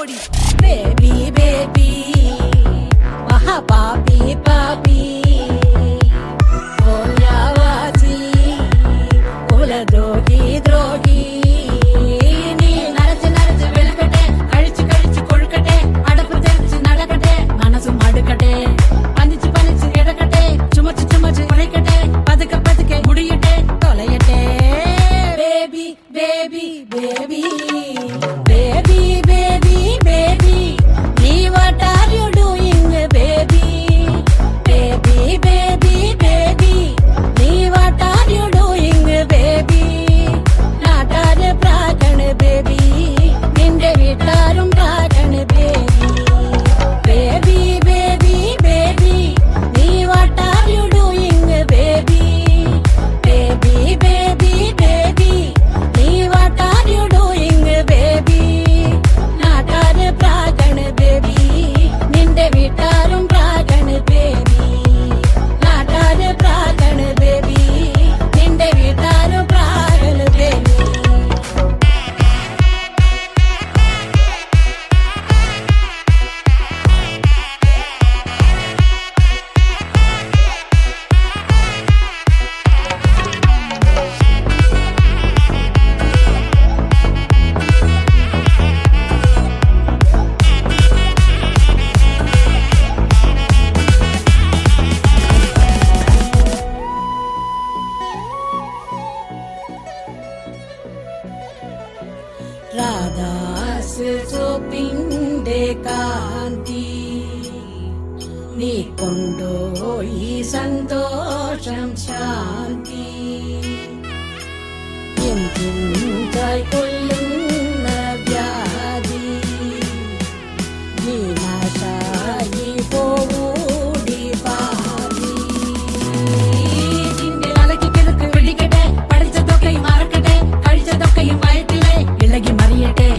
ഓടി baby baby മഹാ പാപി പാപി ഓയാവാജി കുലദ്രോഹി ദ്രോഹി നീ നരച്ച് നരച്ച് വെളുക്കട്ടെ കഴിച്ച് കഴിച്ച് കൊഴുക്കട്ടെ അടപ്പ് തെറിച്ച് നടക്കട്ടെ മനസ്സും അടുക്കട്ടെ പനിച്ച് പനിച്ച് കിടക്കട്ടെ ചുമച്ച് ചുമച്ച് കുറയ്ക്കട്ടെ പതുക്കെ പതുക്കെ മുടിയട്ടെ തൊലയട്ടെ baby baby baby baby baby baby nee what are you doing baby baby baby baby nee what are you doing baby naatare pragan baby ninde vittarum pragan baby baby baby baby nee what are you doing baby baby baby baby nee what are you doing baby നാട്ടാര് പ്രാഗണ് baby നിന്റെ വീട്ടാരും പ്രാഗണ് baby നാട്ടാര് പ്രാഗണ് baby നിന്റെ വീട്ടാരും പ്രാഗണ് baby Radhas ചോപ്പിന്റെ കാന്തി നീ കൊണ്ടോയി സന്തോഷം ശാന്തി എന്തിനായി കൊല്ലുന്ന വ്യാധി നീ നാശായി പോകൂടി പാതി നിന്റെ അലക്കി കിടക്ക് പിടിക്കട്ടെ പഠിച്ചതൊക്കെയും മറക്കട്ടെ കഴിച്ചതൊക്കെയും വയറ്റിലെ ഇളകി മറിയട്ടെ